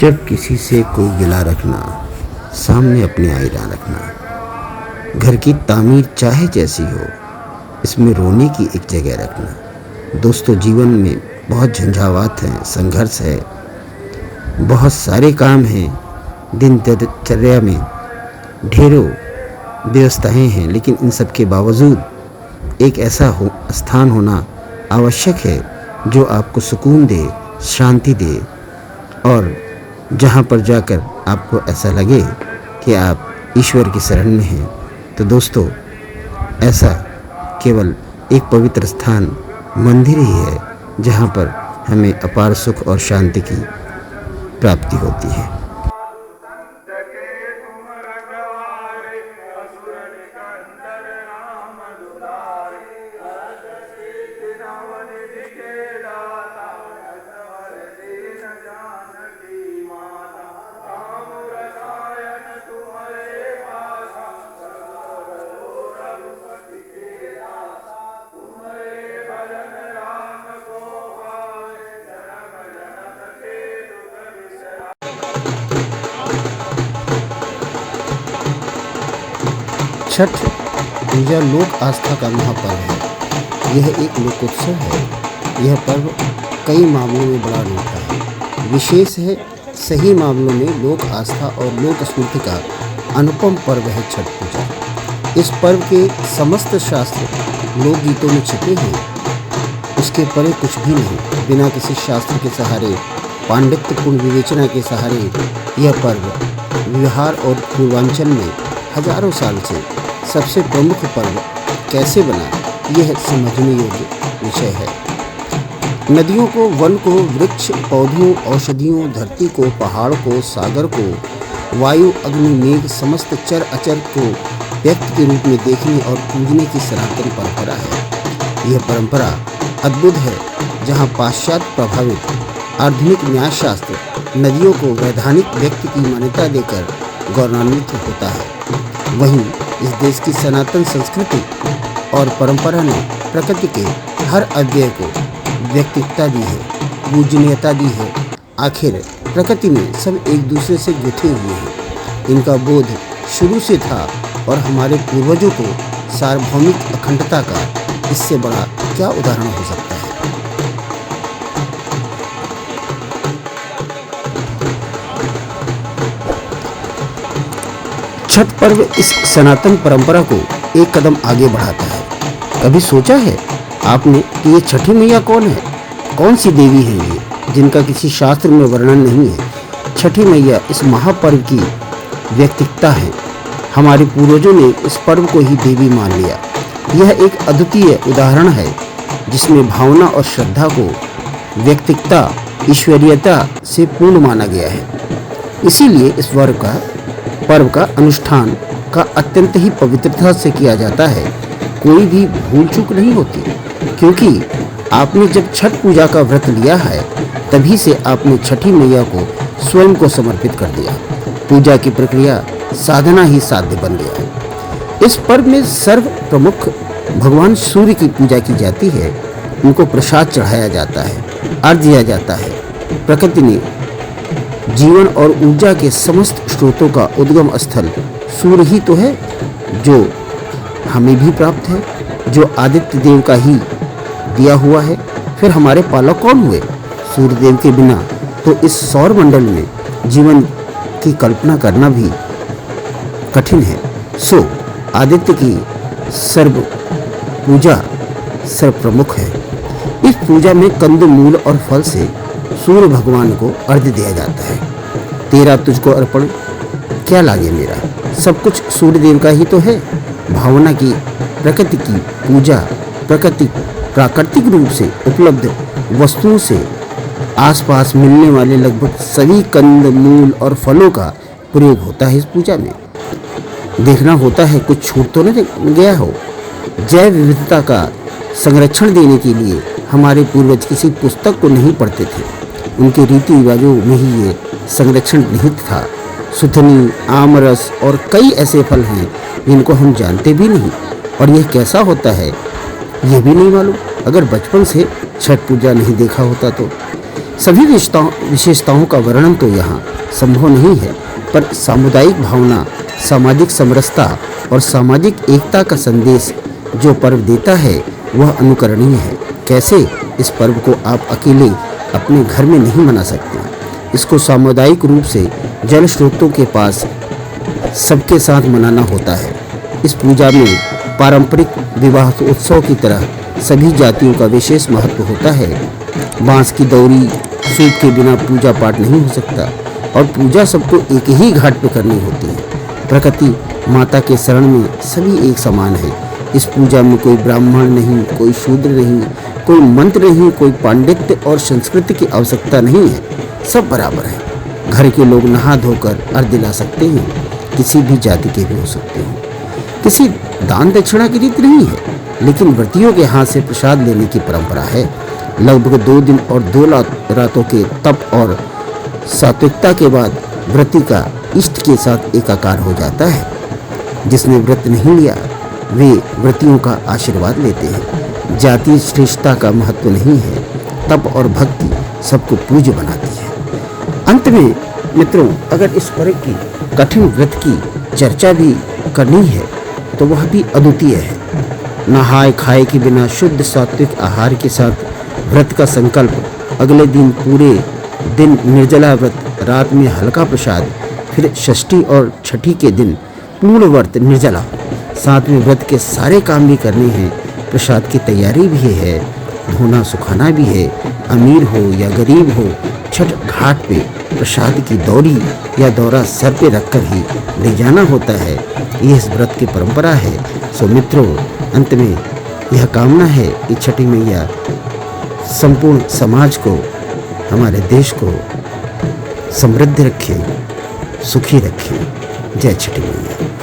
जब किसी से कोई गिला रखना, सामने अपने आईना रखना, घर की तामीर चाहे जैसी हो, इसमें रोने की एक जगह रखना। दोस्तों, जीवन में बहुत झंझावात हैं, संघर्ष है, बहुत सारे काम हैं, दिनचर्या में ढेरों व्यवस्थाएं हैं, लेकिन इन सब के बावजूद एक ऐसा स्थान होना आवश्यक है जो आपको सुकून दे, शांति दे, और जहाँ पर जाकर आपको ऐसा लगे कि आप ईश्वर की शरण में हैं। तो दोस्तों, ऐसा केवल एक पवित्र स्थान मंदिर ही है जहाँ पर हमें अपार सुख और शांति की प्राप्ति होती है। छठ पूजा लोक आस्था का महापर्व है। यह एक लोकोत्सव है। यह पर्व कई मामलों में बड़ा अनूठा है, विशेष है। सही मामलों में लोक आस्था और लोक स्मृति का अनुपम पर्व है छठ पूजा। इस पर्व के समस्त शास्त्र लोकगीतों में छिपे हैं। उसके परे कुछ भी नहीं। बिना किसी शास्त्र के सहारे, पांडित्यपूर्ण विवेचना के सहारे यह पर्व बिहार और पूर्वांचल में हजारों साल से सबसे प्रमुख पर्व कैसे बना, यह समझने योग्य विषय है। नदियों को, वन को, वृक्ष, पौधों, औषधियों, धरती को, पहाड़ को, सागर को, वायु, अग्नि, मेघ, समस्त चर अचर को व्यक्ति के रूप में देखने और पूजने की सनातन परंपरा है। यह परंपरा अद्भुत है, जहाँ पाश्चात्य प्रभावित आधुनिक न्यायशास्त्र नदियों को वैधानिक व्यक्ति की मान्यता देकर गौरवान्वित होता है, वहीं इस देश की सनातन संस्कृति और परंपरा ने प्रकृति के हर अव्यय को व्यक्तित्वता दी है, पूजनीयता दी है। आखिर प्रकृति में सब एक दूसरे से गुथे हुए हैं। इनका बोध शुरू से था और हमारे पूर्वजों को सार्वभौमिक अखंडता का इससे बड़ा क्या उदाहरण हो सकता है। छठ पर्व इस सनातन परंपरा को एक कदम आगे बढ़ाता है। कभी सोचा है आपने कि ये छठी मैया कौन है? कौन सी देवी है ये, जिनका किसी शास्त्र में वर्णन नहीं है? छठी मैया इस महापर्व की व्यक्तित्वता है। हमारे पूर्वजों ने इस पर्व को ही देवी मान लिया। यह एक अद्वितीय उदाहरण है जिसमें भावना और श्रद्धा को व्यक्तित्वता, ईश्वरीयता से पूर्ण माना गया है। इसीलिए इस पर्व का अनुष्ठान का अत्यंत ही पवित्रता से किया जाता है। कोई भी भूल चूक नहीं होती, क्योंकि आपने जब छठ पूजा का व्रत लिया है, तभी से आपने छठी मैया को स्वयं को समर्पित कर दिया। पूजा की प्रक्रिया साधना ही साध्य बन गया है। इस पर्व में सर्व प्रमुख भगवान सूर्य की पूजा की जाती है। उनको प्रसाद चढ़ाया जाता है, अर्घ्य दिया जाता है। प्रकृति ने जीवन और ऊर्जा के समस्त स्रोतों का उद्गम स्थल सूर्य ही तो है, जो हमें भी प्राप्त है, जो आदित्य देव का ही दिया हुआ है। फिर हमारे पालक कौन हुए? सूर्य देव के बिना तो इस सौर मंडल में जीवन की कल्पना करना भी कठिन है। सो आदित्य की सर्व पूजा सर्व प्रमुख है। इस पूजा में कंद, मूल और फल से सूर्य भगवान को अर्घ्य दिया जाता है। तेरा तुझको अर्पण, क्या लागे मेरा, सब कुछ सूर्य देव का ही तो है। भावना की, प्रकृति की पूजा प्राकृतिक रूप से उपलब्ध वस्तुओं से आसपास मिलने वाले लगभग सभी कंद, मूल और फलों का प्रयोग होता है। इस पूजा में देखना होता है कुछ छूट तो नहीं गया हो। जैव विविधता का संरक्षण देने के लिए हमारे पूर्वज किसी पुस्तक को नहीं पढ़ते थे। उनके रीति रिवाजों में ही ये संरक्षण निहित था। सुथनी, आमरस और कई ऐसे फल हैं जिनको हम जानते भी नहीं, और यह कैसा होता है यह भी नहीं मालूम, अगर बचपन से छठ पूजा नहीं देखा होता तो। सभी विशेषताओं का वर्णन तो यहाँ संभव नहीं है, पर सामुदायिक भावना, सामाजिक समरसता और सामाजिक एकता का संदेश जो पर्व देता है वह अनुकरणीय है। कैसे? इस पर्व को आप अकेले अपने घर में नहीं मना सकते। इसको सामुदायिक रूप से जल स्रोतों के पास सबके साथ मनाना होता है। इस पूजा में पारंपरिक विवाह उत्सव की तरह सभी जातियों का विशेष महत्व होता है। बांस की दौरी, सूप के बिना पूजा पाठ नहीं हो सकता और पूजा सबको एक ही घाट पर करनी होती है। प्रकृति माता के शरण में सभी एक समान है। इस पूजा में कोई ब्राह्मण नहीं, कोई शूद्र नहीं, कोई मंत्र नहीं, कोई पांडित्य और संस्कृति की आवश्यकता नहीं है, सब बराबर है। घर के लोग नहा धोकर अर्घ्य दिला सकते हैं, किसी भी जाति के भी हो सकते हैं। किसी दान दक्षिणा की रीति नहीं है, लेकिन व्रतियों के हाथ से प्रसाद लेने की परंपरा है। लगभग 2 दिन और 2 रातों के तप और सात्विकता के बाद व्रती का इष्ट के साथ एकाकार हो जाता है। जिसने व्रत नहीं लिया वे व्रतियों का आशीर्वाद लेते हैं। जातीय श्रेष्ठता का महत्व नहीं है, तप और भक्ति सबको पूज्य बनाती है। अंत में मित्रों, अगर इस पर्व की कठिन व्रत की चर्चा भी करनी है तो वह भी अद्वितीय है। नहाए खाए के बिना शुद्ध सात्विक आहार के साथ व्रत का संकल्प, अगले दिन पूरे दिन निर्जला व्रत, रात में हल्का प्रसाद, फिर षष्ठी और छठी के दिन पूर्ण व्रत निर्जला, साथ में व्रत के सारे काम भी करने हैं। प्रसाद की तैयारी भी है, धोना सुखाना भी है। अमीर हो या गरीब हो, छठ घाट पे प्रसाद की दौरी या दौरा सर पे रखकर ही ले जाना होता है। यह इस व्रत की परंपरा है। सो मित्रों, अंत में यह कामना है कि छठी मैया संपूर्ण समाज को, हमारे देश को समृद्ध रखे, सुखी रखे। जय छठी मैया।